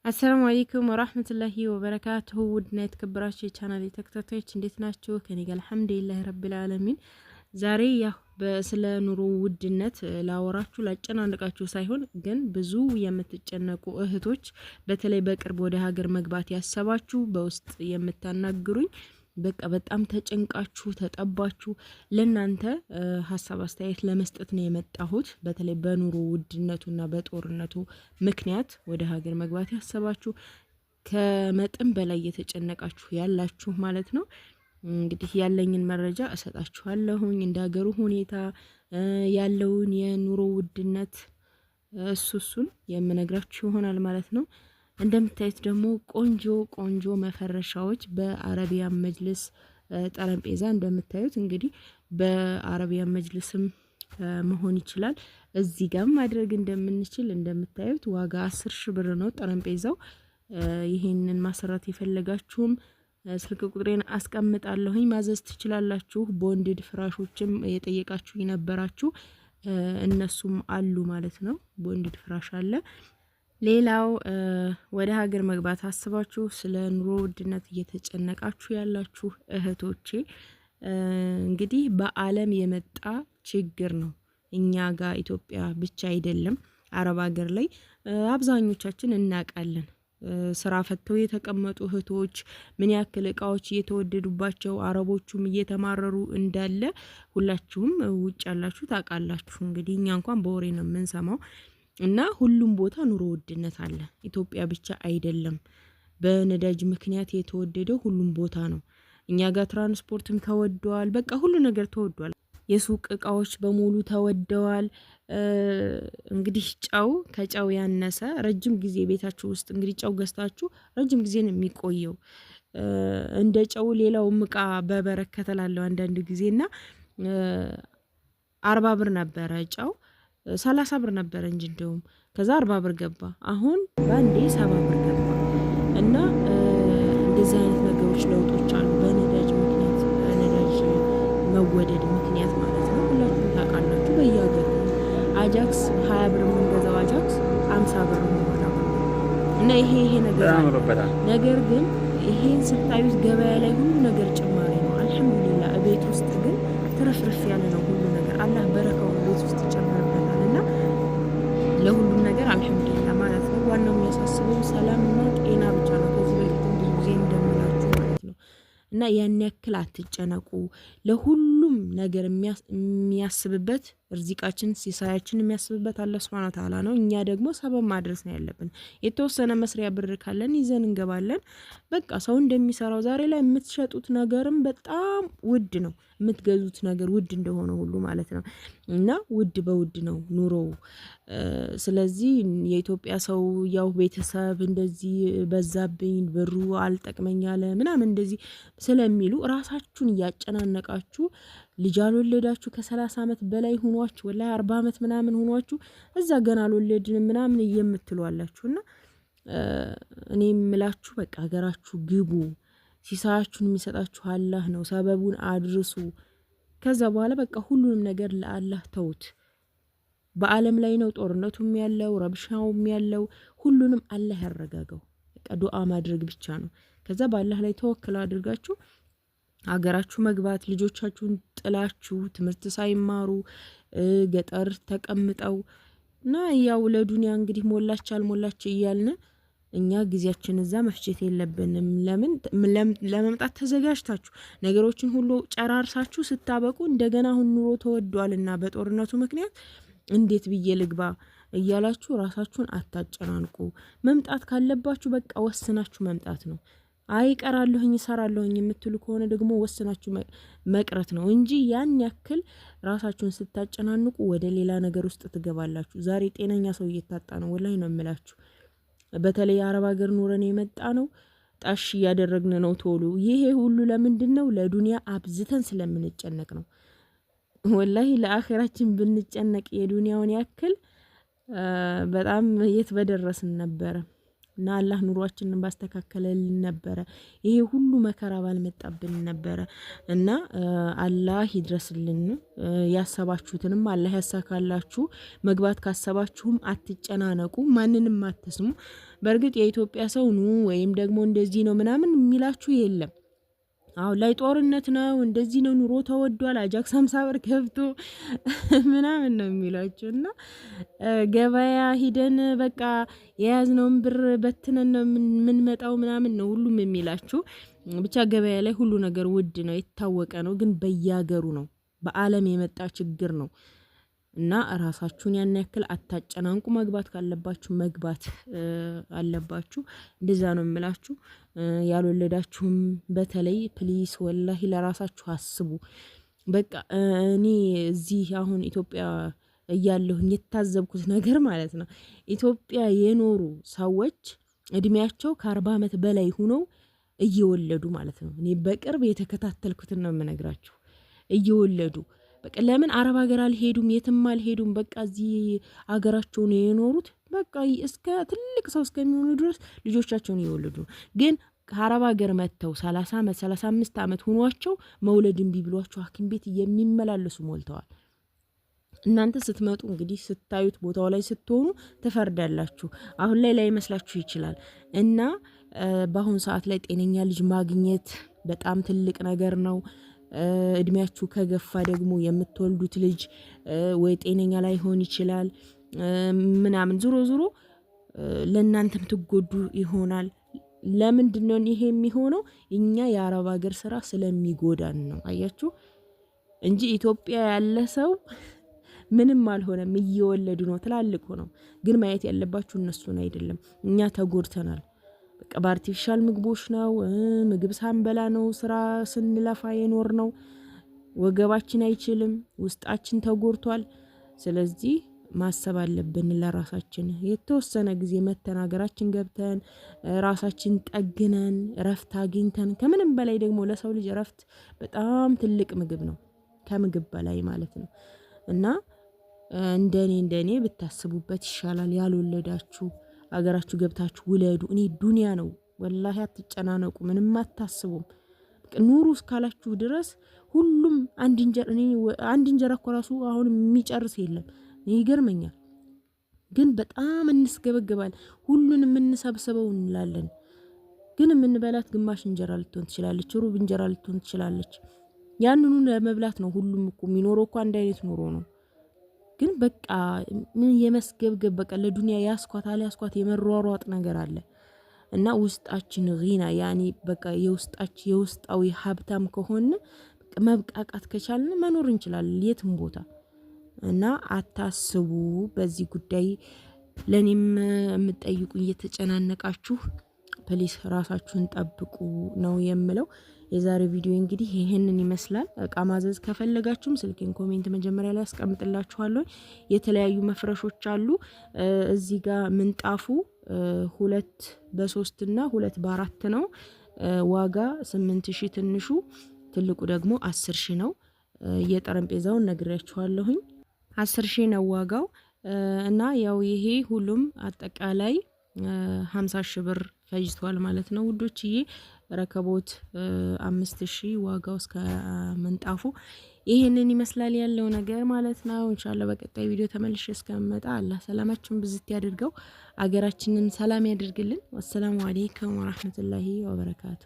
አሰላሙ አለይኩም ወራህመቱላሂ ወበረካቱሁ ውድና የተከበራችሁ የቻናሌ ተከታታዮች እንዴት ናችሁ? ከኔ ጋር አልሐምዱሊላህ ረቢል ዓለሚን። ዛሬ ያው ስለ ኑሮ ውድነት ላወራችሁ ላጨናንቃችሁ ሳይሆን ግን ብዙ የምትጨነቁ እህቶች በተለይ በቅርብ ወደ ሀገር መግባት ያሰባችሁ በውስጥ የምታናግሩኝ በቃ በጣም ተጨንቃችሁ ተጠባችሁ ለናንተ ሐሳብ አስተያየት ለመስጠት ነው የመጣሁት። በተለይ በኑሮ ውድነቱና በጦርነቱ ምክንያት ወደ ሀገር መግባት ያሰባችሁ ከመጠን በላይ የተጨነቃችሁ ያላችሁ ማለት ነው። እንግዲህ ያለኝን መረጃ እሰጣችኋለሁኝ እንደ ሀገሩ ሁኔታ ያለውን የኑሮ ውድነት እሱን የምነግራችሁ ይሆናል ማለት ነው። እንደምታዩት ደግሞ ቆንጆ መፈረሻዎች በአረቢያን መጅልስ ጠረጴዛ እንደምታዩት እንግዲህ በአረቢያን መጅልስም መሆን ይችላል። እዚህ ጋር ማድረግ እንደምንችል እንደምታዩት ዋጋ 10,000 ብር ነው ጠረጴዛው። ይሄንን ማሰራት የፈለጋችሁም ስልክ ቁጥሬን አስቀምጣለሁኝ ማዘዝ ትችላላችሁ። ቦንድድ ፍራሾችም የጠየቃችሁ የነበራችሁ እነሱም አሉ ማለት ነው። ቦንድድ ፍራሽ አለ። ሌላው ወደ ሀገር መግባት አስባችሁ ስለ ኑሮ ውድነት እየተጨነቃችሁ ያላችሁ እህቶቼ እንግዲህ በአለም የመጣ ችግር ነው። እኛ ጋር ኢትዮጵያ ብቻ አይደለም፣ አረብ ሀገር ላይ አብዛኞቻችን እናውቃለን። ስራ ፈተው የተቀመጡ እህቶች ምን ያክል እቃዎች እየተወደዱባቸው አረቦቹም እየተማረሩ እንዳለ ሁላችሁም ውጭ ያላችሁ ታውቃላችሁ። እንግዲህ እኛ እንኳን በወሬ ነው የምንሰማው እና ሁሉም ቦታ ኑሮ ውድነት አለ። ኢትዮጵያ ብቻ አይደለም። በነዳጅ ምክንያት የተወደደው ሁሉም ቦታ ነው። እኛ ጋር ትራንስፖርትም ተወደዋል። በቃ ሁሉ ነገር ተወደዋል። የሱቅ እቃዎች በሙሉ ተወደዋል። እንግዲህ ጨው ከጨው ያነሰ ረጅም ጊዜ ቤታችሁ ውስጥ እንግዲህ ጨው ገዝታችሁ ረጅም ጊዜ ነው የሚቆየው። እንደ ጨው ሌላውም እቃ በበረከተ ላለው አንዳንድ ጊዜና 40 ብር ነበረ ጨው 30 ብር ነበር እንጂ እንደውም ከዛ 40 ብር ገባ። አሁን ባንዴ 70 ብር ገባ እና እንደዚህ አይነት ነገሮች ለውጦች አሉ በነዳጅ ምክንያት በነዳጅ መወደድ ምክንያት ማለት ነው። ሁላችሁም ታውቃላችሁ። በየሀገሩ አጃክስ 20 ብር የምንገዛው አጃክስ 50 ብር ነው እና ይሄ ነገር ግን ይሄን ስታዩት ገበያ ላይ ሁሉ ነገር ጭማሪ ነው። አልሐምዱሊላህ ቤት ውስጥ ግን ትርፍርፍ ያለ ነው ሁሉ ነገር። አላህ በረካው ቤት ውስጥ ጨምሮበታል እና ለሁሉም ነገር አልሐምዱሊላህ ማለት ነው። ዋናው የሚያሳስበው ሰላምና ጤና ብቻ ነው። ከዚህ በፊት ብዙ ጊዜ እንደምላችሁ ማለት ነው። እና ያን ያክል አትጨነቁ። ለሁሉም ነገር የሚያስብበት ርዚቃችን ሲሳያችን የሚያስብበት አላህ Subhanahu Wa Ta'ala ነው። እኛ ደግሞ ሰበብ ማድረስ ነው ያለብን። የተወሰነ መስሪያ ብር ካለን ይዘን እንገባለን። በቃ ሰው እንደሚሰራው ዛሬ ላይ የምትሸጡት ነገርም በጣም ውድ ነው። የምትገዙት ነገር ውድ እንደሆነ ሁሉ ማለት ነው። እና ውድ በውድ ነው ኑሮ። ስለዚህ የኢትዮጵያ ሰው ያው ቤተሰብ እንደዚህ በዛብኝ ብሩ አልጠቅመኛለ ምናምን እንደዚህ ስለሚሉ ራሳችሁን እያጨናነቃችሁ ልጅ አልወለዳችሁ ከ30 አመት በላይ ሆኗችሁ ወላይ 40 አመት ምናምን ሆኗችሁ እዛ ገና አልወለድንም ምናምን እየምትሉ አላችሁና እኔ የምላችሁ በቃ ሀገራችሁ ግቡ። ሲሳያችሁን የሚሰጣችሁ አላህ ነው። ሰበቡን አድርሱ። ከዛ በኋላ በቃ ሁሉንም ነገር ለአላህ ተውት። በአለም ላይ ነው ጦርነቱም ያለው ረብሻውም ያለው ሁሉንም አላህ ያረጋጋው። በቃ ዱዓ ማድረግ ብቻ ነው። ከዛ በአላህ ላይ ተወክል አድርጋችሁ ሀገራችሁ መግባት ልጆቻችሁን ጥላችሁ ትምህርት ሳይማሩ ገጠር ተቀምጠው እና ያው ለዱንያ እንግዲህ ሞላች አልሞላች እያልን እኛ ጊዜያችን እዛ መፍጀት የለብንም። ለመምጣት ተዘጋጅታችሁ ነገሮችን ሁሉ ጨራርሳችሁ ስታበቁ እንደገና አሁን ኑሮ ተወዷልና በጦርነቱ ምክንያት እንዴት ብዬ ልግባ እያላችሁ ራሳችሁን አታጨናንቁ። መምጣት ካለባችሁ በቃ ወስናችሁ መምጣት ነው። አይቀራለሁኝ እሰራለሁኝ የምትሉ ከሆነ ደግሞ ወስናችሁ መቅረት ነው እንጂ ያን ያክል ራሳችሁን ስታጨናንቁ ወደ ሌላ ነገር ውስጥ ትገባላችሁ። ዛሬ ጤነኛ ሰው እየታጣ ነው ወላይ ነው የምላችሁ። በተለይ አረብ ሀገር ኑረን የመጣ ነው ጣሽ ያደረግን ነው ቶሎ። ይሄ ሁሉ ለምንድነው? ለዱንያ አብዝተን ስለምንጨነቅ ነው። ወላሂ ለአኺራችን ብንጨነቅ የዱንያውን ያክል በጣም የት በደረስን ነበር። እና አላህ ኑሯችንን ባስተካከለልን ነበር። ይሄ ሁሉ መከራ ባልመጣብን ነበር። እና አላህ ይድረስልን። ያሰባችሁትንም አላህ ያሳካላችሁ። መግባት ካሰባችሁም አትጨናነቁ፣ ማንንም አትስሙ። በእርግጥ የኢትዮጵያ ሰው ኑ ወይም ደግሞ እንደዚህ ነው ምናምን የሚላችሁ የለም። አሁን ላይ ጦርነት ነው እንደዚህ ነው ኑሮ ተወዷል አጃክስ 50 ብር ገብቶ ምናምን ነው የሚላችሁ እና ገበያ ሂደን በቃ የያዝነውን ብር በትነን ነው የምንመጣው ምናምን ነው ሁሉም የሚላችሁ። ብቻ ገበያ ላይ ሁሉ ነገር ውድ ነው የታወቀ ነው፣ ግን በየሀገሩ ነው በዓለም የመጣ ችግር ነው እና ራሳችሁን ያን ያክል አታጨናንቁ። መግባት ካለባችሁ መግባት አለባችሁ። እንደዛ ነው የምላችሁ። ያልወለዳችሁም በተለይ ፕሊስ ወላሂ ለራሳችሁ አስቡ። በቃ እኔ እዚህ አሁን ኢትዮጵያ እያለሁኝ የታዘብኩት ነገር ማለት ነው ኢትዮጵያ የኖሩ ሰዎች እድሜያቸው ከ40 ዓመት በላይ ሆነው እየወለዱ ማለት ነው። እኔ በቅርብ የተከታተልኩትን ነው የምነግራችሁ። እየወለዱ በቃ ለምን አረብ ሀገር አልሄዱም? የትም አልሄዱም። በቃ እዚህ ሀገራቸው ነው የኖሩት። በቃ እስከ ትልቅ ሰው እስከሚሆኑ ድረስ ልጆቻቸውን እየወለዱ ግን ከአረብ ሀገር መጥተው 30 ዓመት 35 ዓመት ሆኗቸው መውለድ እምቢ ብሏቸው ሐኪም ቤት የሚመላለሱ ሞልተዋል። እናንተ ስትመጡ እንግዲህ ስታዩት ቦታው ላይ ስትሆኑ ትፈርዳላችሁ። አሁን ላይ መስላችሁ ይችላል እና በአሁን ሰዓት ላይ ጤነኛ ልጅ ማግኘት በጣም ትልቅ ነገር ነው። እድሜያችሁ ከገፋ ደግሞ የምትወልዱት ልጅ ወይ ጤነኛ ላይሆን ይችላል ምናምን ዙሮ ለእናንተም ትጎዱ ይሆናል። ለምንድነው ይሄ የሚሆነው? እኛ የአረብ ሀገር ስራ ስለሚጎዳን ነው። አያችሁ እንጂ ኢትዮጵያ ያለ ሰው ምንም አልሆነም፣ እየወለዱ ነው ትላልቅ ሆነው። ግን ማየት ያለባችሁ እነሱን አይደለም፣ እኛ ተጎድተናል። በቃ በአርቲፊሻል ምግቦች ነው፣ ምግብ ሳንበላ ነው ስራ ስንለፋ የኖር ነው። ወገባችን አይችልም፣ ውስጣችን ተጎድቷል። ስለዚህ ማሰብ አለብን ለራሳችን። የተወሰነ ጊዜ መተን ሀገራችን ገብተን ራሳችን ጠግነን ረፍት አግኝተን፣ ከምንም በላይ ደግሞ ለሰው ልጅ ረፍት በጣም ትልቅ ምግብ ነው፣ ከምግብ በላይ ማለት ነው። እና እንደኔ ብታስቡበት ይሻላል። ያልወለዳችሁ አገራችሁ ገብታችሁ ውለዱ። እኔ ዱንያ ነው ወላሂ አትጨናነቁ፣ ምንም አታስቡም። ኑሩ እስካላችሁ ድረስ ሁሉም አንድ እንጀራ እኮ ራሱ አሁን የሚጨርስ የለም። ይገርመኛል። ግን በጣም እንስገበገባል። ሁሉንም እንሰብስበው እንላለን። ግን የምንበላት ግማሽ እንጀራ ልትሆን ትችላለች፣ ሩብ እንጀራ ልትሆን ትችላለች። ያንኑ ለመብላት ነው ሁሉም እኮ የሚኖረው እኮ አንድ አይነት ኑሮ ነው። ግን በቃ ምን የመስገብገብ በቃ ለዱንያ ያስኳት የመሯሯጥ ነገር አለ እና ውስጣችን ጊና ያኒ በቃ የውስጣዊ ሀብታም ከሆነ መብቃቃት ከቻልን መኖር እንችላለን የትም ቦታ። እና አታስቡ በዚህ ጉዳይ። ለኔም የምትጠይቁኝ እየተጨናነቃችሁ ፕሊስ ራሳችሁን ጠብቁ ነው የምለው። የዛሬ ቪዲዮ እንግዲህ ይሄንን ይመስላል። እቃ ማዘዝ ከፈለጋችሁም ስልኬን ኮሜንት መጀመሪያ ላይ አስቀምጥላችኋለሁ። የተለያዩ መፍረሾች አሉ። እዚህ ጋር ምንጣፉ 2 በ3 እና 2 በ4 ነው። ዋጋ 8000 ትንሹ፣ ትልቁ ደግሞ 10000 ነው። የጠረጴዛውን ነግሬያችኋለሁኝ 10000 ነው ዋጋው እና ያው ይሄ ሁሉም አጠቃላይ 50000 ብር ፈጅቷል ማለት ነው ውዶችዬ። ረከቦት 5000 ዋጋው እስከ ምንጣፉ ይሄንን ይመስላል ያለው ነገር ማለት ነው። ኢንሻአላህ በቀጣይ ቪዲዮ ተመልሼ እስከምመጣ አላህ ሰላማችሁን ብዝት ያድርገው፣ አገራችንን ሰላም ያድርግልን። ወሰላሙ አለይኩም ወራህመቱላሂ ወበረካቱ።